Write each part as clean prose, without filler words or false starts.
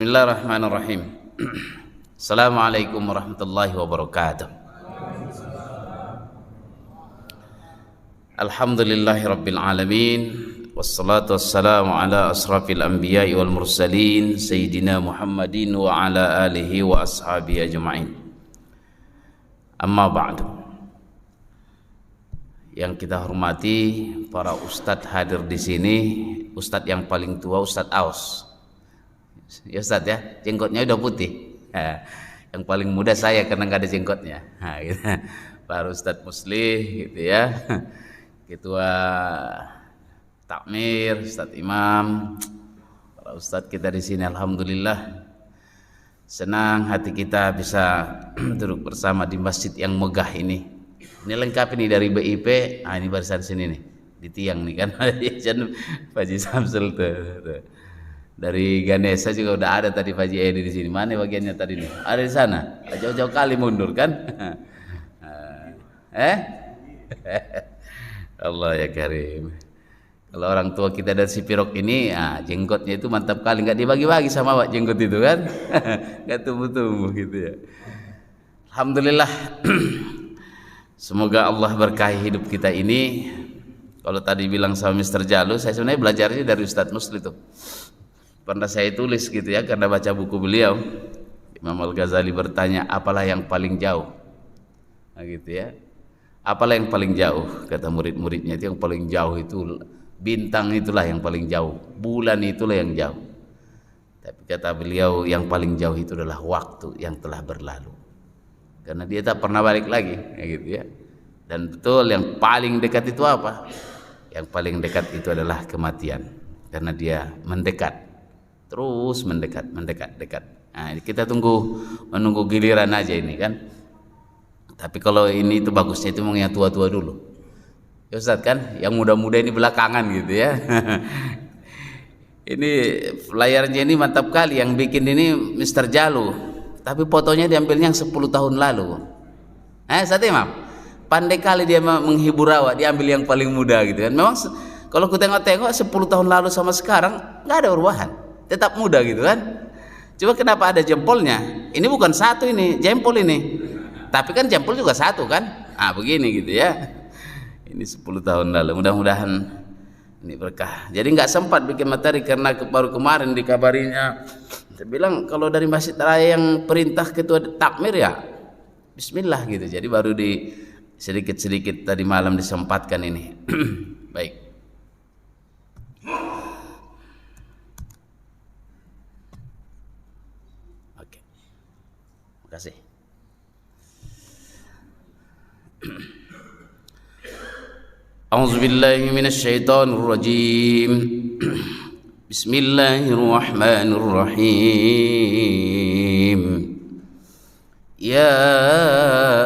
Bismillahirrahmanirrahim. Assalamualaikum warahmatullahi wabarakatuh. Alhamdulillahi rabbil alamin. Wassalatu wassalamu ala asrafil anbiya'i wal mursalin Sayyidina Muhammadin wa ala alihi wa ashabihi ajma'in. Amma ba'du. Yang kita hormati para ustadz hadir di sini, ustadz yang paling tua Ustadz Aus. Ya Ustadz ya, jenggotnya udah putih. Yang paling muda saya karena nggak ada jenggotnya. Gitu. Baru Ustadz Muslih gitu ya. Ketua Takmir, Ustadz Imam, para Ustadz kita di sini, alhamdulillah. Senang hati kita bisa duduk bersama di masjid yang megah ini. Ini lengkap ini dari BIP. Ini barisan sini nih, di tiang nih kan. Pak Haji Samsul tuh. Dari Ganesha juga udah ada tadi Pak Haji Edi di sini. Mana bagiannya tadi nih? Ada di sana. Jauh-jauh kali mundur kan? Allah ya Karim. Kalau orang tua kita dari si Pirok ini, jenggotnya itu mantap kali, nggak dibagi-bagi sama Pak jenggot itu kan? Nggak tumbuh-tumbuh gitu ya. Alhamdulillah. Semoga Allah berkahi hidup kita ini. Kalau tadi bilang sama Mr. Jalu, saya sebenarnya belajarnya dari Ustadz Musli tuh. Pernah saya tulis gitu ya, karena baca buku beliau. Imam Al-Ghazali bertanya, apalah yang paling jauh? Nah, gitu ya. Apalah yang paling jauh? Kata murid-muridnya, itu yang paling jauh itu bintang, itulah yang paling jauh. Bulan itulah yang jauh. Tapi kata beliau, yang paling jauh itu adalah waktu yang telah berlalu. Karena dia tak pernah balik lagi, gitu ya. Dan betul, yang paling dekat itu apa? Yang paling dekat itu adalah kematian. Karena dia mendekat. Terus mendekat. Nah, kita menunggu giliran aja ini kan. Tapi kalau ini itu bagusnya itu yang tua-tua dulu. Ya Ustadz kan, yang muda-muda ini belakangan gitu ya. Ini layarnya ini mantap kali, yang bikin ini Mr. Jalu. Tapi fotonya diambilnya yang 10 tahun lalu. Ustadz Imam, pandai kali dia menghibur awak, diambil yang paling muda gitu kan. Memang kalau kita tengok 10 tahun lalu sama sekarang nggak ada perubahan. Tetap muda gitu kan. Coba kenapa ada jempolnya? Ini bukan satu ini, jempol ini. Tapi kan jempol juga satu kan. Begini gitu ya. Ini 10 tahun lalu. Mudah-mudahan ini berkah. Jadi nggak sempat bikin materi karena baru kemarin dikabarinya. Saya bilang kalau dari Masjid Raya yang perintah ketua takmir ya bismillah gitu. Jadi baru di sedikit-sedikit tadi malam disempatkan ini. Baik. Terima kasih. A'udzubillahi minasyaitonir rajim. Bismillahirrahmanirrahim. Ya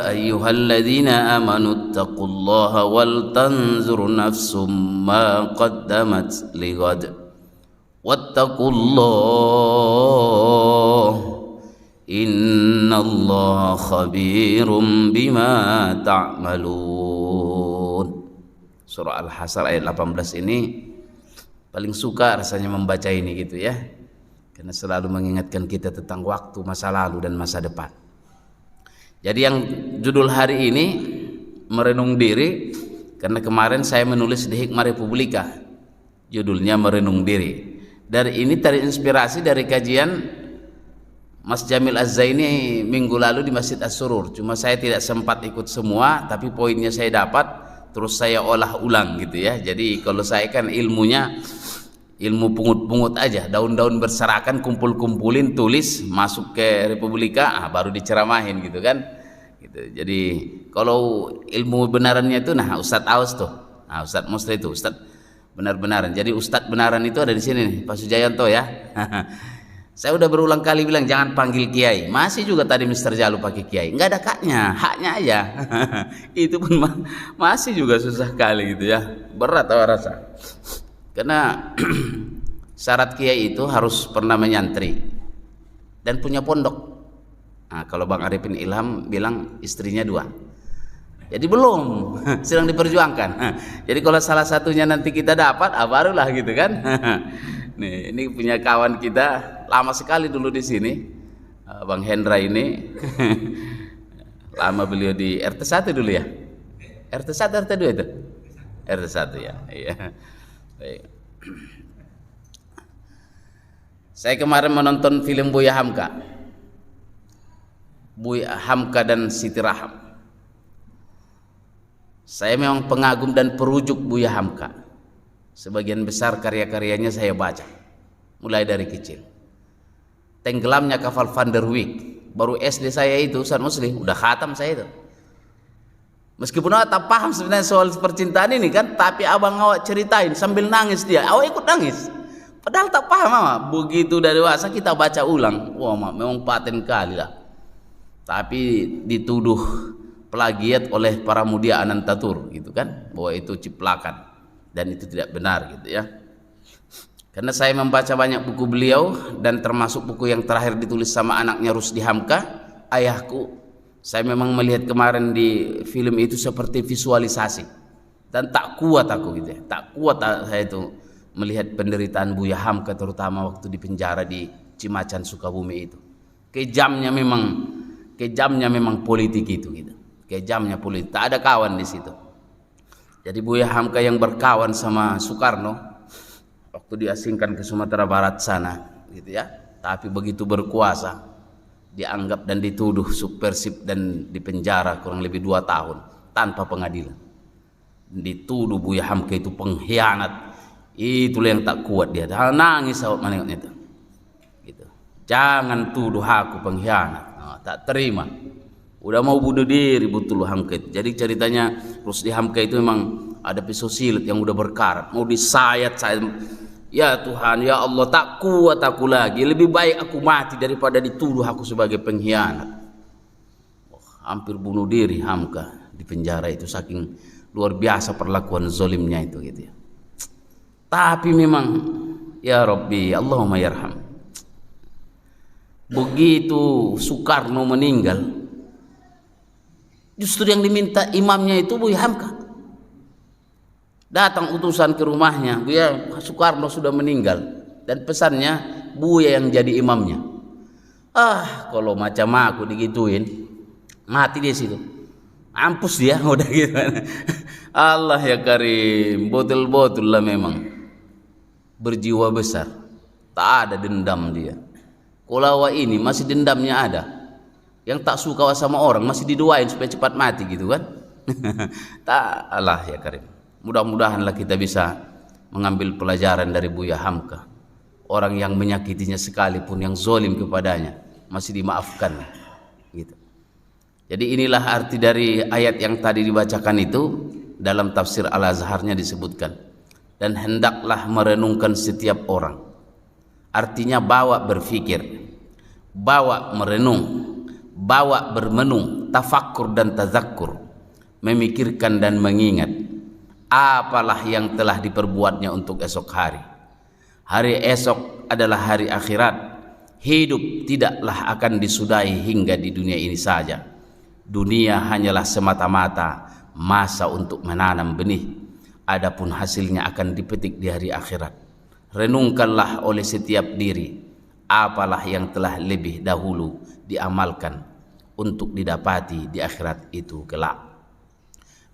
ayyuhalladzina amanu taqullaha wal tanzur nafsum ma qaddamat lighad. Wattaqullaha innallaha khabirum bima ta'malun. Surah Al-Hasyr ayat 18 ini paling suka rasanya membaca ini gitu ya, karena selalu mengingatkan kita tentang waktu, masa lalu dan masa depan. Jadi yang judul hari ini merenung diri, karena kemarin saya menulis di Hikmah Republika judulnya merenung diri. Dari ini terinspirasi dari kajian Mas Jamil Az-Zaini minggu lalu di Masjid As-Surur. Cuma saya tidak sempat ikut semua, tapi poinnya saya dapat, terus saya olah ulang gitu ya. Jadi kalau saya kan ilmunya ilmu pungut-pungut aja, daun-daun berserakan, kumpul-kumpulin, tulis, masuk ke Republika, baru diceramahin gitu kan. Gitu. Jadi kalau ilmu benarannya itu, Ustadz Aus tuh, Ustadz Musli itu, Ustadz benar-benaran. Jadi Ustadz benaran itu ada di sini nih, Pak Sujayanto ya. Saya udah berulang kali bilang jangan panggil kiai. Masih juga tadi Mr. Jalu pakai kiai. Nggak ada kaknya, haknya aja. Itu pun masih juga susah kali gitu ya. Berat awak rasa. Karena syarat kiai itu harus pernah menyantri dan punya pondok. Kalau Bang Arifin Ilham bilang istrinya 2. Jadi belum, sedang diperjuangkan. Jadi kalau salah satunya nanti kita dapat, barulah gitu kan. Nih, ini punya kawan kita lama sekali dulu di sini. Bang Hendra ini lama beliau di RT1 dulu ya. RT1 RT2 itu? RT1 ya. Iya. Baik. Saya kemarin menonton film Buya Hamka. Buya Hamka dan Siti Raham. Saya memang pengagum dan perujuk Buya Hamka. Sebagian besar karya-karyanya saya baca. Mulai dari kecil. Tenggelamnya Kapal Van der Wijk. Baru SD saya itu Ustaz Muslim, udah khatam saya itu. Meskipun awak tak paham sebenarnya soal percintaan ini kan, tapi abang awak ceritain sambil nangis dia, awak ikut nangis. Padahal tak paham awak. Begitu dari dewasa kita baca ulang, wah memang paten kali lah. Tapi dituduh plagiat oleh para mudia Anantatur gitu kan, bahwa itu ciplakan dan itu tidak benar gitu ya. Karena saya membaca banyak buku beliau dan termasuk buku yang terakhir ditulis sama anaknya Rusdi Hamka, ayahku. Saya memang melihat kemarin di film itu seperti visualisasi dan tak kuat aku gitu ya. Tak kuat saya itu melihat penderitaan Buya Hamka terutama waktu di penjara di Cimacan Sukabumi itu. Kejamnya memang politik itu gitu. Kejamnya politik. Tak ada kawan di situ. Jadi Buya Hamka yang berkawan sama Soekarno waktu diasingkan ke Sumatera Barat sana gitu ya, tapi begitu berkuasa dianggap dan dituduh subversif dan dipenjara kurang lebih 2 tahun tanpa pengadilan. Dituduh Buya Hamka itu pengkhianat. Itulah yang tak kuat dia. Nangis awak menengoknya itu gitu. Jangan tuduh aku pengkhianat. Tak terima. Udah mau bunuh diri betul Hamka itu. Jadi ceritanya Rusdi Hamka itu memang ada pisau silet yang udah berkarat, mau disayat saya. Ya Tuhan, ya Allah, tak kuat aku lagi. Lebih baik aku mati daripada dituduh aku sebagai pengkhianat. Hampir bunuh diri Hamka di penjara itu, saking luar biasa perlakuan zolimnya itu gitu ya. Tapi memang ya Rabbi, Allahumma yarham. Begitu Soekarno meninggal, justru yang diminta imamnya itu Buya Hamka. Datang utusan ke rumahnya, Buya Soekarno sudah meninggal, dan pesannya Buya yang jadi imamnya. Kalau macam aku digituin, mati dia situ, mampus dia udah gitu. Allah ya Karim, botul-botul lah memang berjiwa besar, tak ada dendam dia. Kalau ini masih dendamnya ada, yang tak suka sama orang masih didoain supaya cepat mati gitu kan. Tak, Allah ya Karim. Mudah-mudahanlah kita bisa mengambil pelajaran dari Buya Hamka. Orang yang menyakitinya sekalipun, yang zolim kepadanya, masih dimaafkan gitu. Jadi inilah arti dari ayat yang tadi dibacakan itu. Dalam tafsir Al-Azharnya disebutkan, dan hendaklah merenungkan setiap orang. Artinya bawa berfikir, bawa merenung, bawa bermenung, tafakkur dan tazakkur, memikirkan dan mengingat apalah yang telah diperbuatnya untuk esok hari. Hari esok adalah hari akhirat. Hidup tidaklah akan disudahi hingga di dunia ini saja. Dunia hanyalah semata-mata masa untuk menanam benih. Adapun hasilnya akan dipetik di hari akhirat. Renungkanlah oleh setiap diri apalah yang telah lebih dahulu diamalkan untuk didapati di akhirat itu kelak.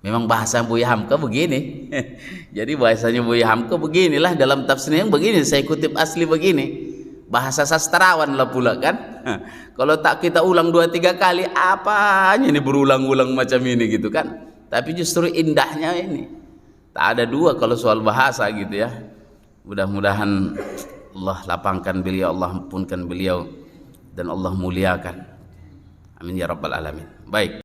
Memang bahasa Buya Hamka begini. Jadi bahasanya Buya Hamka beginilah dalam tafsirnya yang begini. Saya kutip asli begini. Bahasa sastrawan lah pula kan. Kalau tak kita ulang 2-3 kali, apanya ini berulang-ulang macam ini gitu kan. Tapi justru indahnya ini. Tak ada dua kalau soal bahasa gitu ya. Mudah-mudahan Allah lapangkan beliau, Allah ampunkan beliau, dan Allah muliakan. Amin ya rabbal alamin. Baik.